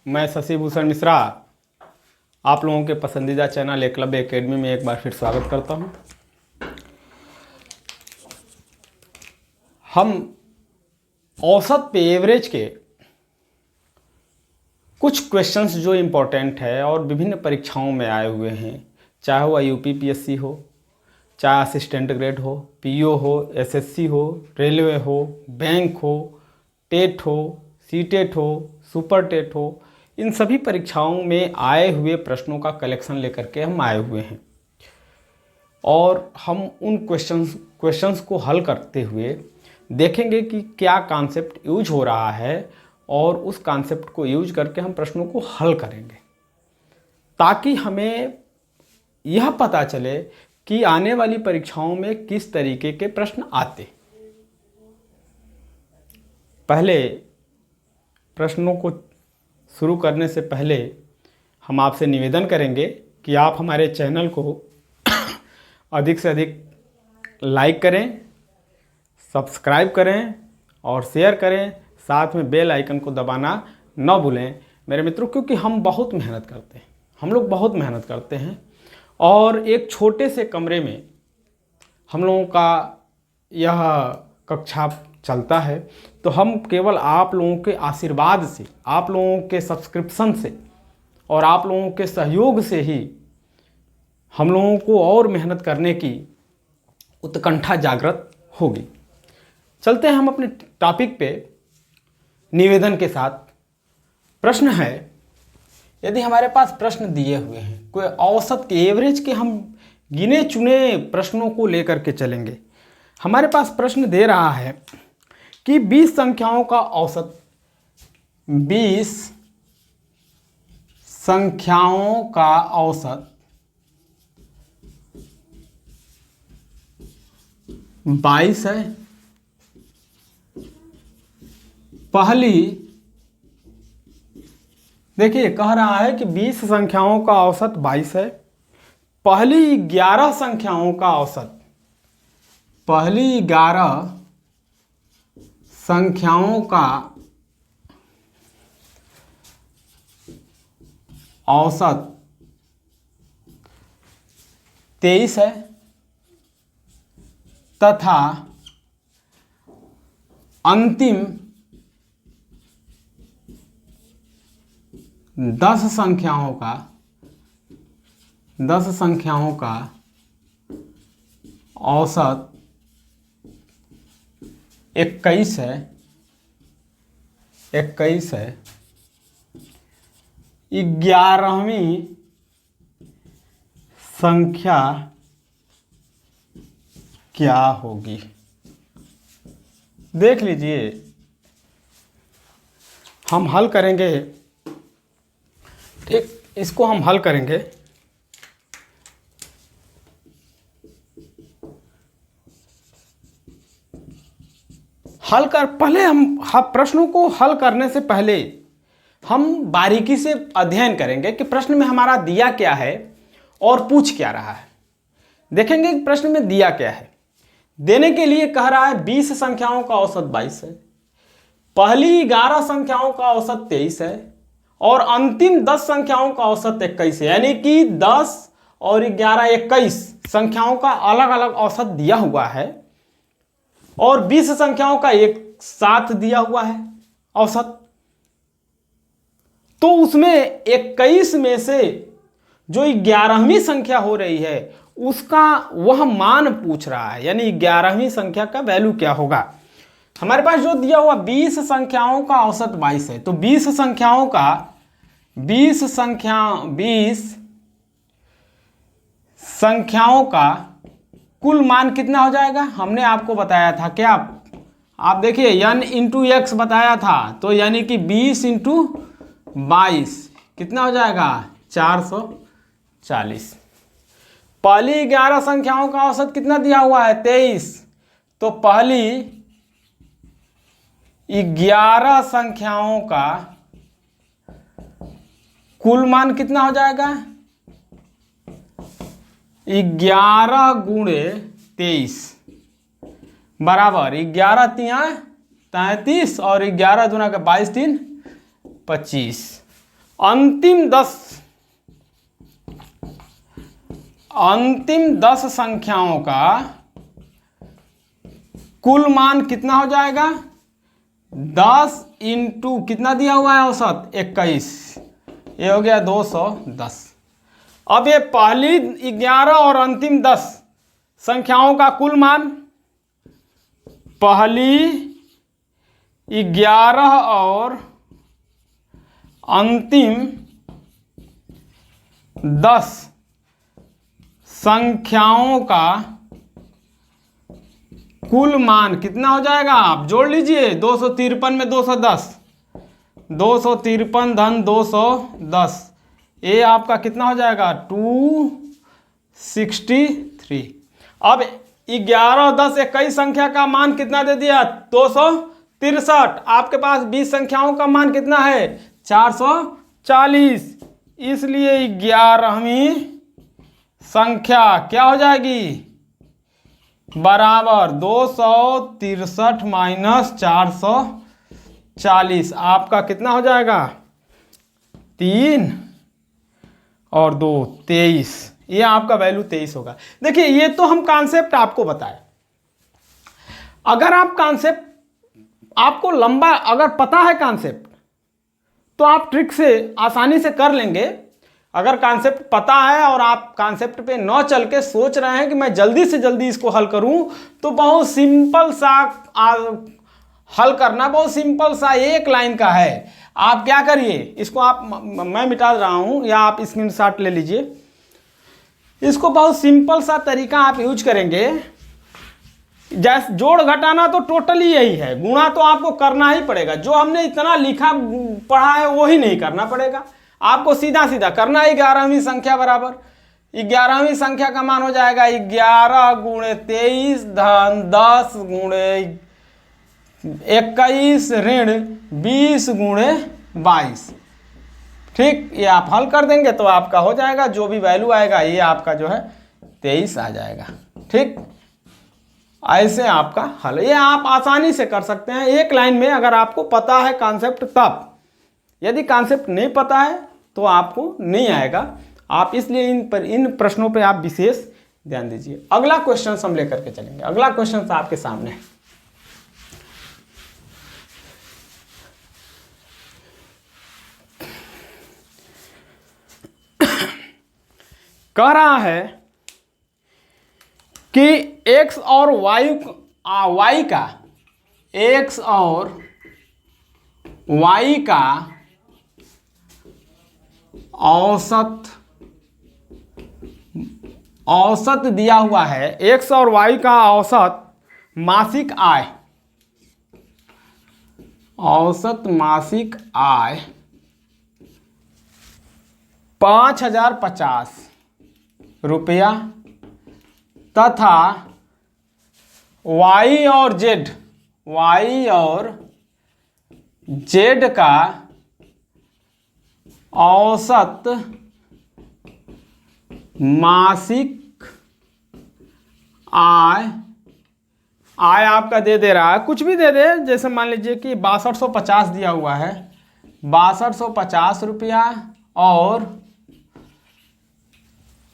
मैं शशि भूषण मिश्रा आप लोगों के पसंदीदा चैनल एकलव्य एकेडमी में एक बार फिर स्वागत करता हूं। हम औसत पे एवरेज के कुछ क्वेश्चंस जो इम्पोर्टेंट है और विभिन्न परीक्षाओं में आए हुए हैं, चाहे वह यूपीपीएससी हो, चाहे असिस्टेंट ग्रेड हो, पीओ हो, एसएससी हो, रेलवे हो, बैंक हो, टेट हो, सीटेट हो, सुपर टेट हो, इन सभी परीक्षाओं में आए हुए प्रश्नों का कलेक्शन लेकर के हम आए हुए हैं और हम उन क्वेश्चंस को हल करते हुए देखेंगे कि क्या कॉन्सेप्ट यूज हो रहा है और उस कॉन्सेप्ट को यूज करके हम प्रश्नों को हल करेंगे ताकि हमें यह पता चले कि आने वाली परीक्षाओं में किस तरीके के प्रश्न आते। पहले प्रश्नों को शुरू करने से पहले हम आपसे निवेदन करेंगे कि आप हमारे चैनल को अधिक से अधिक लाइक करें, सब्सक्राइब करें और शेयर करें, साथ में बेल आइकन को दबाना न भूलें मेरे मित्रों, क्योंकि हम बहुत मेहनत करते हैं, हम लोग बहुत मेहनत करते हैं और एक छोटे से कमरे में हम लोगों का यह कक्षा चलता है, तो हम केवल आप लोगों के आशीर्वाद से, आप लोगों के सब्सक्रिप्शन से और आप लोगों के सहयोग से ही हम लोगों को और मेहनत करने की उत्कंठा जागृत होगी। चलते हैं हम अपने टॉपिक पे निवेदन के साथ। प्रश्न है, यदि हमारे पास प्रश्न दिए हुए हैं, कोई औसत के एवरेज के हम गिने चुने प्रश्नों को लेकर के चलेंगे। हमारे पास प्रश्न दे रहा है कि 20 संख्याओं का औसत, 20 संख्याओं का औसत 22 है। पहली, देखिए कह रहा है कि 20 संख्याओं का औसत 22 है। पहली 11 संख्याओं का औसत, पहली 11 संख्याओं का औसत 23 है तथा अंतिम 10 संख्याओं का औसत 21 है। 21 है। 11वीं संख्या क्या होगी? देख लीजिए, हम हल करेंगे, ठीक, इसको हम हल करेंगे। हल कर पहले हम प्रश्नों को हल करने से पहले हम बारीकी से अध्ययन करेंगे कि प्रश्न में हमारा दिया क्या है और पूछ क्या रहा है। देखेंगे कि प्रश्न में दिया क्या है। देने के लिए कह रहा है 20 संख्याओं का औसत 22 है, पहली 11 संख्याओं का औसत 23 है और अंतिम 10 संख्याओं का औसत 21 है। यानी कि 10 और 11, 21 संख्याओं का अलग अलग औसत दिया हुआ है और 20 संख्याओं का एक साथ दिया हुआ है औसत। तो उसमें 21 में से जो 11वीं संख्या हो रही है उसका वह मान पूछ रहा है, यानी 11वीं संख्या का वैल्यू क्या होगा। हमारे पास जो दिया हुआ 20 संख्याओं का औसत 22 है, तो 20 संख्याओं का कुल मान कितना हो जाएगा? हमने आपको बताया था क्या, आप देखिए n इंटू एक्स बताया था, तो यानी कि 20 इंटू 22 कितना हो जाएगा? 440। पहली 11 संख्याओं का औसत कितना दिया हुआ है? 23। तो पहली 11 संख्याओं का कुल मान कितना हो जाएगा? 11 गुणे 23 बराबर 11 तिया 33 और 11 दूना का 22 3 25। अंतिम 10 संख्याओं का कुल मान कितना हो जाएगा? 10 इंटू कितना दिया हुआ है औसत? 21, ये हो गया 210। अब ये पहली 11 और अंतिम 10 संख्याओं का कुल मान, पहली 11 और अंतिम 10 संख्याओं का कुल मान कितना हो जाएगा? आप जोड़ लीजिए, 253 में 210, 253 धन 210, ये आपका कितना हो जाएगा? 263। अब 11 और 10 21 संख्या का मान कितना दे दिया? 263। आपके पास 20 संख्याओं का मान कितना है? 440। इसलिए 11वीं संख्या क्या हो जाएगी? बराबर 263 माइनस 440, आपका कितना हो जाएगा? 3 और 2 23, ये आपका वैल्यू 23 होगा। देखिए ये तो हम कॉन्सेप्ट आपको बताए। अगर आप कॉन्सेप्ट आपको लंबा अगर पता है कॉन्सेप्ट, तो आप ट्रिक से आसानी से कर लेंगे। अगर कॉन्सेप्ट पता है और आप कॉन्सेप्ट पे न चल के सोच रहे हैं कि मैं जल्दी से जल्दी इसको हल करूं, तो बहुत सिंपल सा हल करना, बहुत सिंपल सा एक लाइन का है। आप क्या करिए, इसको आप मैं मिटा रहा हूं या आप स्क्रीनशॉट ले लीजिए। इसको बहुत सिंपल सा तरीका आप यूज करेंगे। जैसे जोड़ घटाना तो टोटली यही है, गुणा तो आपको करना ही पड़ेगा। जो हमने इतना लिखा पढ़ा है वो ही नहीं करना पड़ेगा, आपको सीधा सीधा करना है। 11वीं संख्या बराबर 11वीं संख्या का मान हो जाएगा 11 गुणे 23 धन 10 गुणे 21 ऋण 20 गुणे 22। ठीक, ये आप हल कर देंगे तो आपका हो जाएगा, जो भी वैल्यू आएगा ये आपका जो है 23 आ जाएगा। ठीक, ऐसे आपका हल, ये आप आसानी से कर सकते हैं एक लाइन में, अगर आपको पता है कॉन्सेप्ट तब। यदि कॉन्सेप्ट नहीं पता है तो आपको नहीं आएगा। आप इसलिए इन प्रश्नों पे आप विशेष ध्यान दीजिए। अगला क्वेश्चन हम लेकर के चलेंगे। अगला क्वेश्चन आपके सामने है। कह रहा है कि x और y का x और y का औसत दिया हुआ है। x और y का औसत मासिक आय, औसत मासिक आय 5050 रुपया तथा y और z का औसत मासिक आय आपका दे रहा है, कुछ भी दे दे। जैसे मान लीजिए कि 6250 दिया हुआ है, 6250 रुपया, और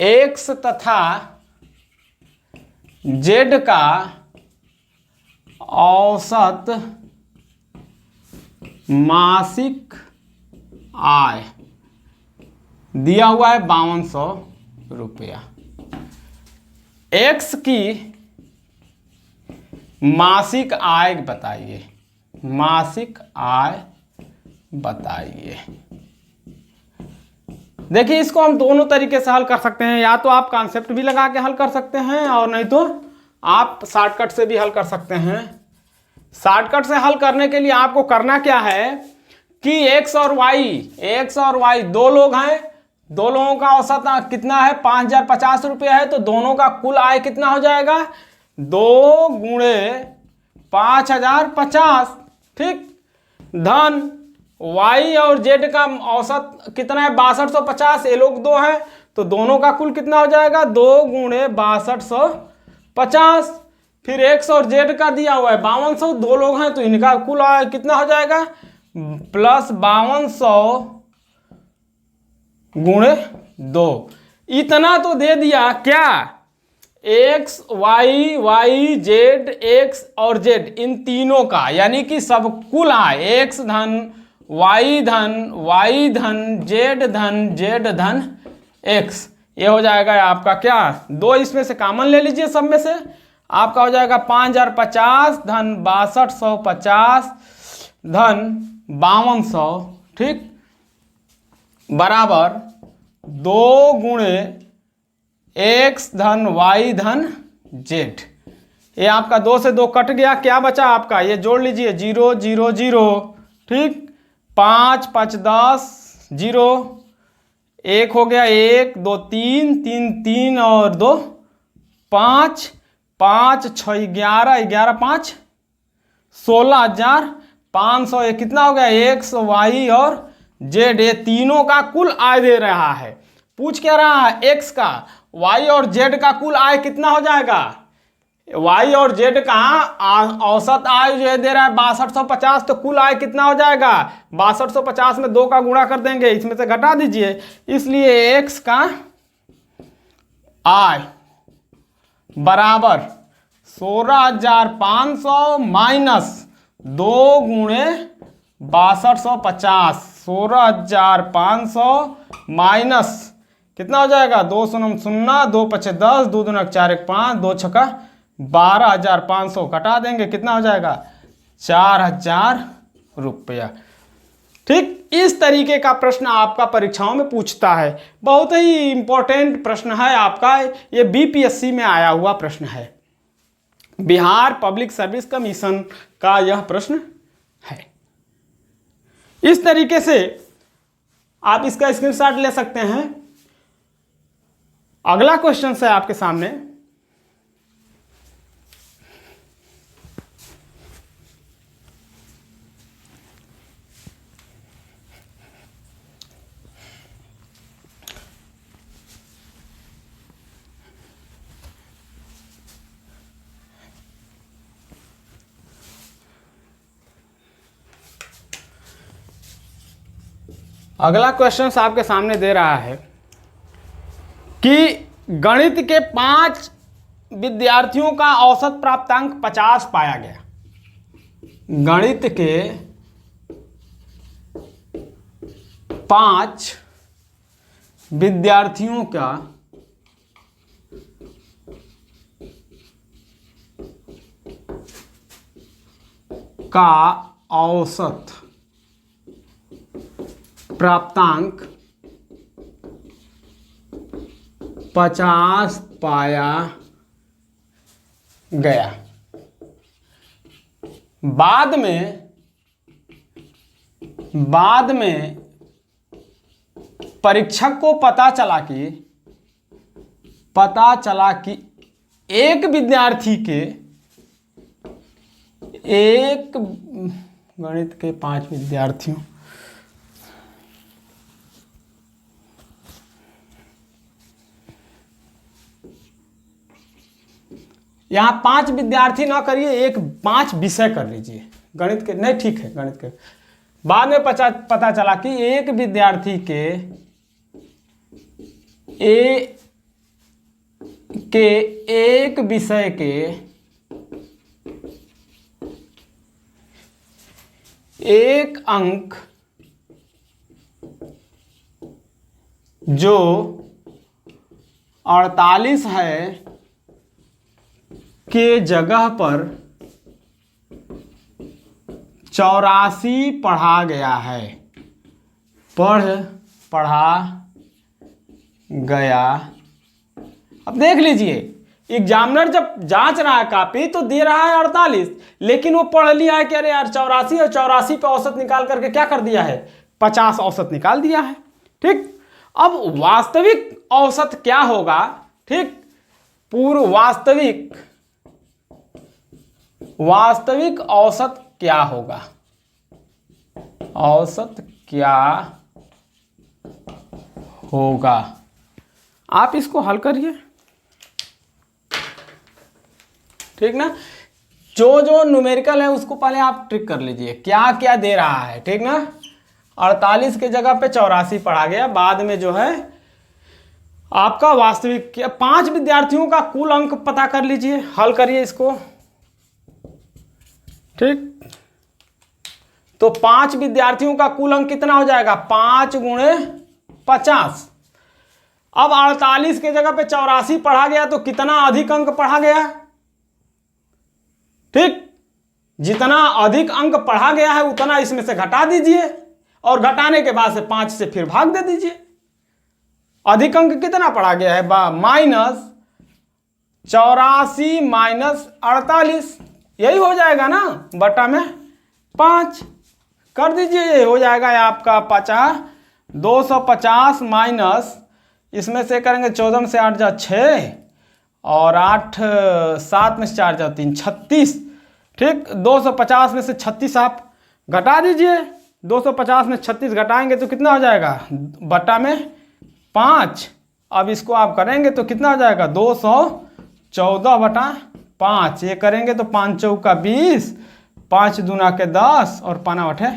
x तथा z का औसत मासिक आय दिया हुआ है 5200 रुपया। x की मासिक आय बताइए, मासिक आय बताइए। देखिए इसको हम दोनों तरीके से हल कर सकते हैं, या तो आप कॉन्सेप्ट भी लगा के हल कर सकते हैं और नहीं तो आप शॉर्टकट से भी हल कर सकते हैं। शॉर्टकट से हल करने के लिए आपको करना क्या है कि x और y दो लोग हैं, दो लोगों का औसत कितना है 5050 रुपया है, तो दोनों का कुल आय कितना हो जाएगा 2 गुणे 5050। ठीक, धन y और z का औसत कितना है 6250, ये लोग दो हैं तो दोनों का कुल कितना हो जाएगा 2 गुणे 6250। फिर x और z का दिया हुआ है 5200, दो लोग हैं तो इनका कुल कितना हो जाएगा प्लस 5200 गुणे 2। इतना तो दे दिया क्या, X Y, Y Z, X और जेड, इन तीनों का, यानी कि सब कुल आय, एक्स धन वाई धन, वाई धन जेड धन, जेड धन एक्स। ये हो जाएगा आपका क्या, 2 इसमें से कॉमन ले लीजिए सब में से, आपका हो जाएगा 5050 धन 6250 धन 5200, ठीक, बराबर 2 गुणे एक्स धन वाई धन जेड। ये आपका 2 से 2 कट गया, क्या बचा आपका, ये जोड़ लीजिए 0 0 0, ठीक, 5 5 10 0, 1 हो गया 1 2 3 3 3 और 2 5 5 6 11 11 5 16,500। ये कितना हो गया, एक्स वाई और जेड, ये तीनों का कुल आय दे रहा है। पूछ क्या रहा है, एक्स का, वाई और जेड का कुल आय कितना हो जाएगा, वाई और जेड का औसत आय जो है दे रहा है 6250, तो कुल आय कितना हो जाएगा, 6250 में 2 का गुणा कर देंगे, इसमें से घटा दीजिए, इसलिए एक्स का आय बराबर 16,500 माइनस 2 गुणे 6250, 16,500 माइनस कितना हो जाएगा, 2 0 0, 2 5 10, 2 2 4 1 5, 2 6 12,500, घटा देंगे कितना हो जाएगा, 4,000 रुपया। ठीक, इस तरीके का प्रश्न आपका परीक्षाओं में पूछता है, बहुत ही इंपॉर्टेंट प्रश्न है आपका, ये बीपीएससी में आया हुआ प्रश्न है, बिहार पब्लिक सर्विस कमीशन का यह प्रश्न है। इस तरीके से आप इसका स्क्रीनशॉट ले सकते हैं। अगला क्वेश्चन है आपके सामने, अगला क्वेश्चन आपके सामने दे रहा है कि गणित के 5 विद्यार्थियों का औसत प्राप्तांक 50 पाया गया। गणित के 5 विद्यार्थियों का औसत प्राप्तांक 50 पाया गया। बाद में परीक्षक को पता चला कि एक विद्यार्थी के, एक गणित के 5 विद्यार्थियों, यहां 5 विद्यार्थी ना करिए, एक 5 विषय कर लीजिए गणित के, नहीं ठीक है गणित के। बाद में पता चला कि एक विद्यार्थी के एक विषय के एक अंक जो 48 है के जगह पर 84 पढ़ा गया है, पढ़ा गया। अब देख लीजिए, एग्जामिनर जब जांच रहा है कॉपी तो दे रहा है 48, लेकिन वो पढ़ लिया है कि अरे यार 84, और 84 पे औसत निकाल करके क्या कर दिया है, 50 औसत निकाल दिया है। ठीक, अब वास्तविक औसत क्या होगा, ठीक, पूर्व वास्तविक औसत क्या होगा, औसत क्या होगा, आप इसको हल करिए। ठीक ना, जो न्यूमेरिकल है उसको पहले आप ट्रिक कर लीजिए, क्या क्या दे रहा है, ठीक ना। 48 के जगह पे 84 पढ़ा गया। बाद में जो है आपका वास्तविक 5 विद्यार्थियों का कुल अंक पता कर लीजिए, हल करिए इसको। ठीक, तो 5 विद्यार्थियों का कुल अंक कितना हो जाएगा? 5 गुणे 50। अब 48 के जगह पे 84 पढ़ा गया तो कितना अधिक अंक पढ़ा गया? ठीक, जितना अधिक अंक पढ़ा गया है उतना इसमें से घटा दीजिए और घटाने के बाद से 5 से फिर भाग दे दीजिए। अधिक अंक कितना पढ़ा गया है? -84 माइनस 48, यही हो जाएगा ना, बटा में 5 कर दीजिए। ये हो जाएगा आपका 50, 250 माइनस, इसमें से करेंगे 14 में से 8 जा 6 और 8 7 में से 4 जा 3, 36। ठीक, 250 में से 36 आप घटा दीजिए। 250 में 36 घटाएंगे तो कितना हो जाएगा? बटा में 5। अब इसको आप करेंगे तो कितना हो जाएगा? 214 बटा 5। ये करेंगे तो 5 चौका 20, 5 दूना के 10 और 5 बटे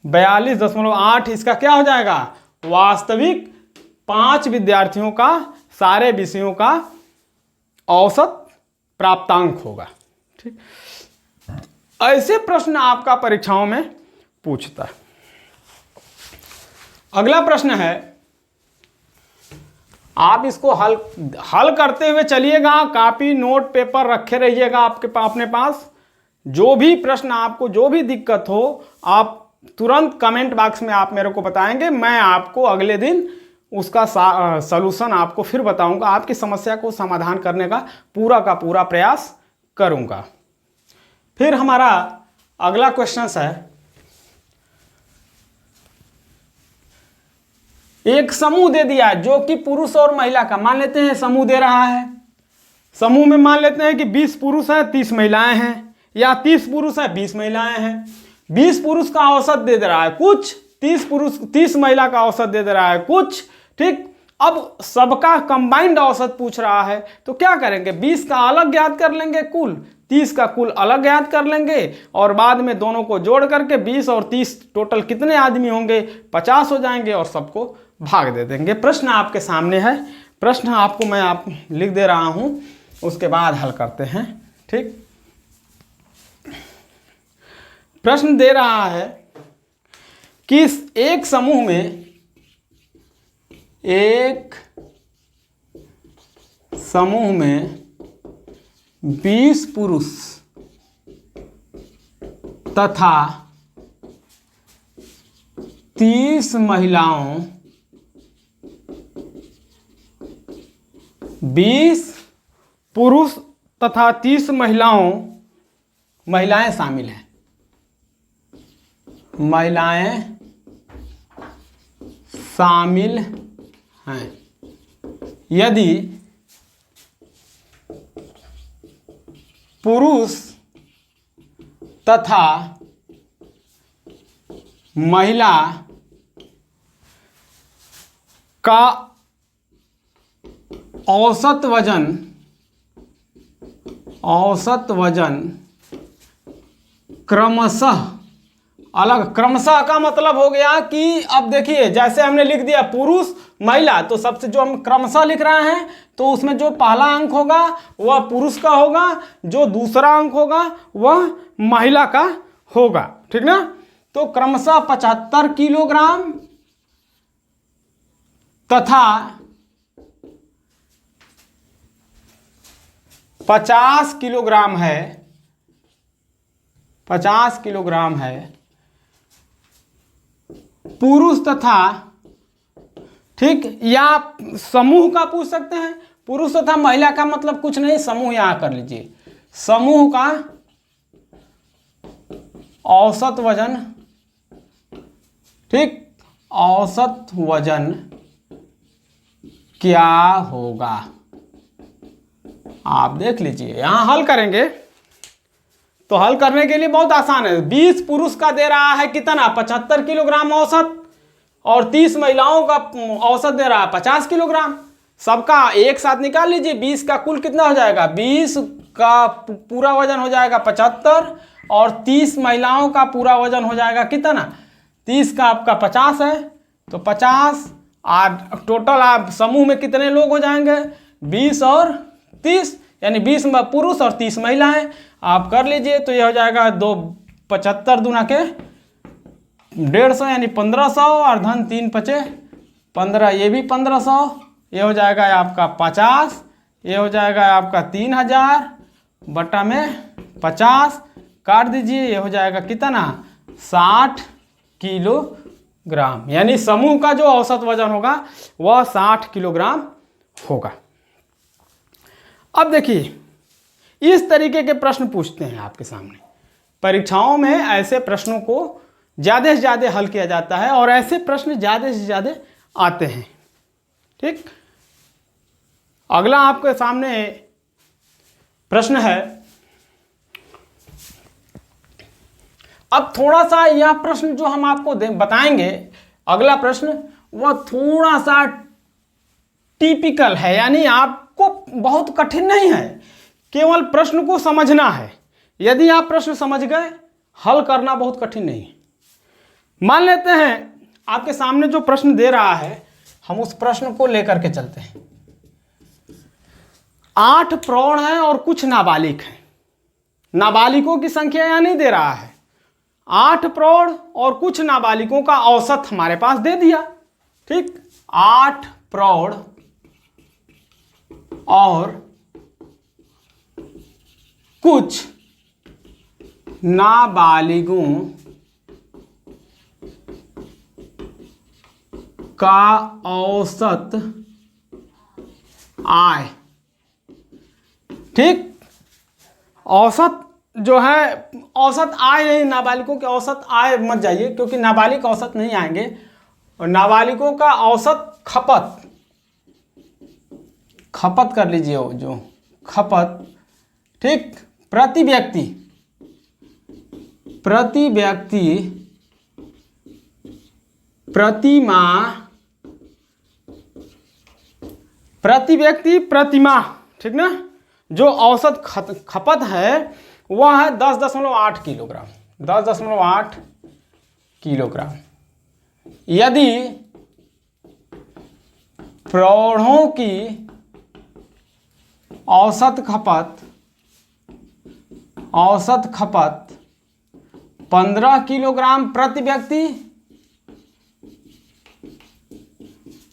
42.8। इसका क्या हो जाएगा? वास्तविक 5 विद्यार्थियों का सारे विषयों का औसत प्राप्तांक होगा। ठीक, ऐसे प्रश्न आपका परीक्षाओं में पूछता है। अगला प्रश्न है, आप इसको हल करते हुए चलिएगा, कॉपी नोट पेपर रखे रहिएगा आपके अपने पास। जो भी प्रश्न आपको जो भी दिक्कत हो आप तुरंत कमेंट बॉक्स में आप मेरे को बताएंगे, मैं आपको अगले दिन उसका सलूशन आपको फिर बताऊंगा, आपकी समस्या को समाधान करने का पूरा प्रयास करूंगा। फिर हमारा अगला क्वेश्चन है, एक समूह दे दिया जो कि पुरुष और महिला का, मान लेते हैं समूह दे रहा है। समूह में मान लेते हैं कि 20 पुरुष हैं 30 महिलाएं हैं, या 30 पुरुष हैं 20 महिलाएं हैं। 20 पुरुष का औसत दे रहा है कुछ, 30 महिला का औसत दे रहा है कुछ। ठीक, अब सबका कंबाइंड औसत पूछ रहा है तो क्या करेंगे? 20 का अलग ज्ञात कर लेंगे कुल, 30 का कुल अलग ज्ञात कर लेंगे और बाद में दोनों को जोड़ करके 20 और 30 टोटल कितने आदमी होंगे? 50 हो जाएंगे और सबको भाग दे देंगे। प्रश्न आपके सामने है, प्रश्न आपको मैं लिख दे रहा हूं, उसके बाद हल करते हैं। ठीक, प्रश्न दे रहा है कि एक समूह में 20 पुरुष तथा 30 महिलाओं 20 पुरुष तथा 30 महिलाएं शामिल हैं। महिलाएं शामिल हैं। यदि पुरुष तथा महिला का औसत वजन क्रमशः अलग, क्रमशः का मतलब हो गया कि अब देखिए जैसे हमने लिख दिया पुरुष महिला, तो सबसे जो हम क्रमशः लिख रहे हैं तो उसमें जो पहला अंक होगा वह पुरुष का होगा, जो दूसरा अंक होगा वह महिला का होगा। ठीक ना? तो क्रमशः 75 किलोग्राम तथा 50 किलोग्राम है, 50 किलोग्राम है पुरुष तथा, ठीक, या समूह का पूछ सकते हैं। पुरुष तथा महिला का मतलब कुछ नहीं, समूह यहां कर लीजिए। समूह का औसत वजन, ठीक, औसत वजन क्या होगा आप देख लीजिए। यहां हल करेंगे तो हल करने के लिए बहुत आसान है। 20 पुरुष का दे रहा है कितना? 75 किलोग्राम औसत, और 30 महिलाओं का औसत दे रहा है 50 किलोग्राम। सबका एक साथ निकाल लीजिए। 20 का कुल कितना हो जाएगा? 20 का पूरा वजन हो जाएगा 75 और 30 महिलाओं का पूरा वजन हो जाएगा कितना? 30 का आपका 50 है, तो 50 और टोटल आप समूह में कितने लोग हो जाएंगे, 20 और 30, यानी 20 पुरुष और 30 महिलाएं। आप कर लीजिए, तो ये हो जाएगा 75 दूना के 150 यानी 1500, और धन 3 पचे 15, ये भी 1500, ये हो जाएगा आपका 50, ये हो जाएगा आपका 3000 बटा में 50, काट दीजिए, ये हो जाएगा कितना 60 किलोग्राम, यानी समूह का जो औसत वजन होगा वह 60 किलोग्राम होगा। अब देखिए, इस तरीके के प्रश्न पूछते हैं आपके सामने परीक्षाओं में। ऐसे प्रश्नों को ज़्यादा से ज़्यादा हल किया जाता है और ऐसे प्रश्न ज़्यादा से ज़्यादा आते हैं। ठीक, अगला आपके सामने प्रश्न है। अब थोड़ा सा यह प्रश्न जो हम आपको बताएंगे, अगला प्रश्न, वह थोड़ा सा टिपिकल है, यानी आपको बहुत कठिन नहीं है, केवल प्रश्न को समझना है। यदि आप प्रश्न समझ गए, हल करना बहुत कठिन नहीं है। मान लेते हैं आपके सामने जो प्रश्न दे रहा है, हम उस प्रश्न को लेकर के चलते हैं। 8 प्रौढ़ हैं और कुछ नाबालिग हैं। नाबालिगों की संख्या यहां नहीं दे रहा है, 8 प्रौढ़ और कुछ नाबालिगों का औसत हमारे पास दे दिया। ठीक, 8 प्रौढ़ और कुछ नाबालिगों का औसत आय। ठीक, औसत जो है, औसत आय नहीं, नाबालिगों के औसत आय मत जाइए, क्योंकि नाबालिग औसत नहीं आएंगे। और नाबालिगों का औसत खपत कर लीजिए, वो जो खपत। ठीक, प्रति व्यक्ति प्रति माह, प्रति व्यक्ति प्रति माह। ठीक ना, जो औसत खपत है वह है 10.8 किलोग्राम, 10.8 किलोग्राम। यदि प्रौढ़ों की औसत खपत 15 किलोग्राम प्रति व्यक्ति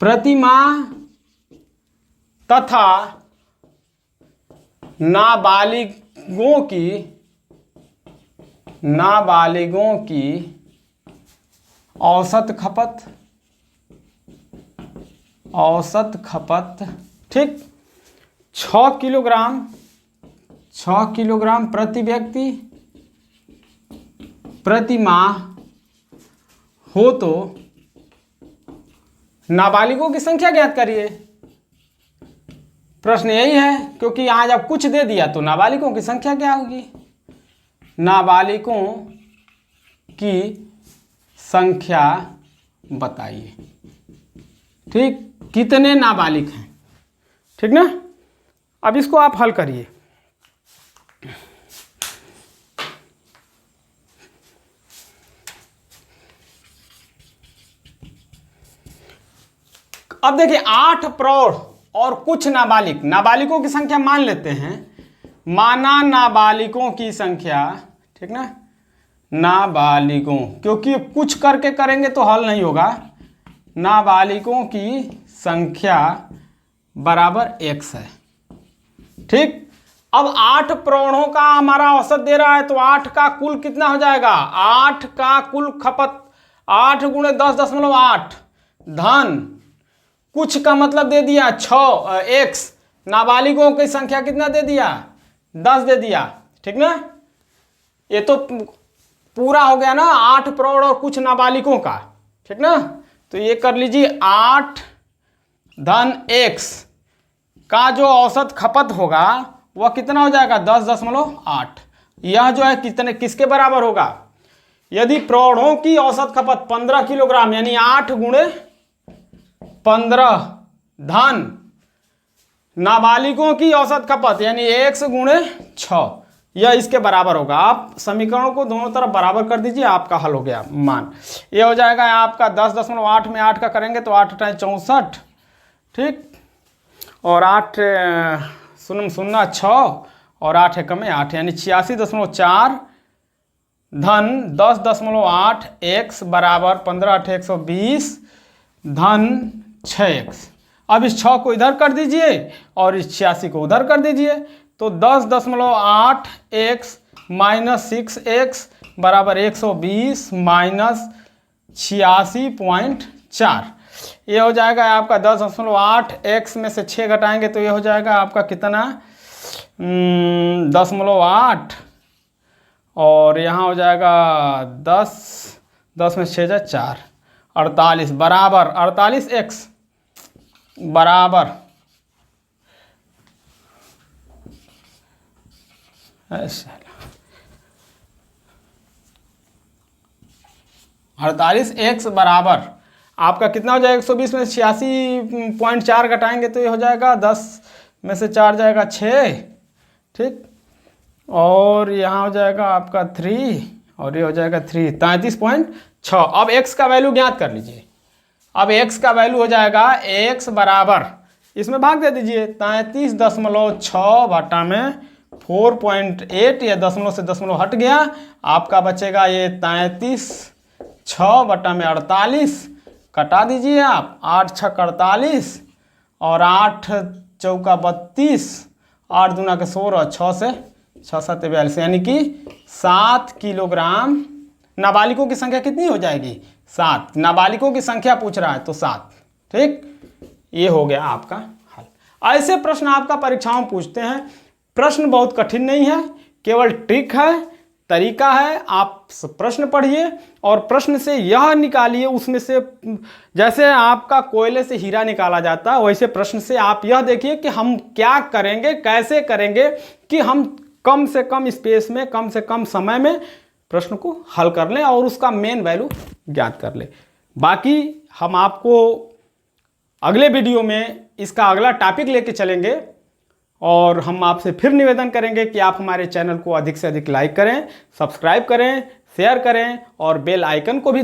प्रति माह तथा नाबालिगों की औसत खपत ठीक 6 किलोग्राम प्रति व्यक्ति प्रति माह हो, तो नाबालिगों की संख्या ज्ञात करिए। प्रश्न यही है, क्योंकि आज अब कुछ दे दिया तो नाबालिगों की संख्या क्या होगी। नाबालिगों की संख्या बताइए। ठीक, कितने नाबालिग हैं। ठीक ना, अब इसको आप हल करिए। अब देखिए, 8 प्रौढ़ और कुछ नाबालिग, नाबालिगों की संख्या मान लेते हैं। माना नाबालिगों की संख्या, ठीक ना, नाबालिगों, क्योंकि कुछ करके करेंगे तो हल नहीं होगा। नाबालिगों की संख्या बराबर x है। ठीक, अब 8 प्रौढ़ों का हमारा औसत दे रहा है, तो 8 का कुल कितना हो जाएगा। 8 का कुल खपत 8 गुणे 10.8 धन कुछ का मतलब दे दिया 6x, नाबालिगों की संख्या कितना दे दिया 10 दे दिया। ठीक ना, ये तो पूरा हो गया ना 8 प्रौढ़ और कुछ नाबालिगों का। ठीक ना, तो ये कर लीजिए 8 धन x का जो औसत खपत होगा वह कितना हो जाएगा 10.8। यह जो है कितने किसके बराबर होगा। यदि प्रौढ़ों की औसत खपत 15 किलोग्राम यानी 8 गुणे 15 धन नाबालिगों की औसत खपत यानी x गुणे 6, यह इसके बराबर होगा। आप समीकरणों को दोनों तरफ बराबर कर दीजिए, आपका हल हो गया मान। ये हो जाएगा आपका 10.8 में 8 का करेंगे तो 8 × 64, ठीक, और 8 शून्य शून्य 6 और 8 एकम 8 यानी 86.4 धन 10.8 x बराबर 15 × 120 धन 6x। अब इस 6 को इधर कर दीजिए और इस 86 को उधर कर दीजिए, तो 10.8 x माइनस 6x बराबर 120 माइनस 86.4। ये हो जाएगा आपका 10.8 x में से 6 घटाएंगे तो ये हो जाएगा आपका कितना 10.8 और यहाँ हो जाएगा 10 में 6 जा 4 48 बराबर 48x बराबर ऐसा 48x बराबर आपका कितना हो जाएगा 120 में 86.4 घटाएंगे तो ये हो जाएगा 10 में से 4 जाएगा 6, ठीक, और यहाँ हो जाएगा आपका 3 और ये हो जाएगा 3 33.6। अब x का वैल्यू ज्ञात कर लीजिए। अब x का वैल्यू हो जाएगा x बराबर इसमें भाग दे दीजिए 33.6 बटा में 4.8, या दशमलव से दशमलव हट गया, आपका बचेगा ये 33.6 बटा में 48, कटा दीजिए आप 8 × 6 = 48 और 8 चौका 32, 8 दूना के 16, 6 से 6 7 42 यानी कि 7 किलोग्राम। नाबालिगों की संख्या कितनी हो जाएगी 7, नाबालिगों की संख्या पूछ रहा है तो 7, ठीक, ये हो गया आपका हल। ऐसे प्रश्न आपका परीक्षाओं में पूछते हैं। प्रश्न बहुत कठिन नहीं है, केवल ट्रिक है, तरीका है। आप प्रश्न पढ़िए और प्रश्न से यह निकालिए, उसमें से जैसे आपका कोयले से हीरा निकाला जाता है वैसे प्रश्न से आप यह देखिए कि हम क्या करेंगे, कैसे करेंगे कि हम कम से कम स्पेस में कम से कम समय में प्रश्न को हल कर लें और उसका मेन वैल्यू ज्ञात कर लें। बाकी हम आपको अगले वीडियो में इसका अगला टॉपिक लेके चलेंगे और हम आपसे फिर निवेदन करेंगे कि आप हमारे चैनल को अधिक से अधिक लाइक करें, सब्सक्राइब करें, शेयर करें और बेल आइकन को भी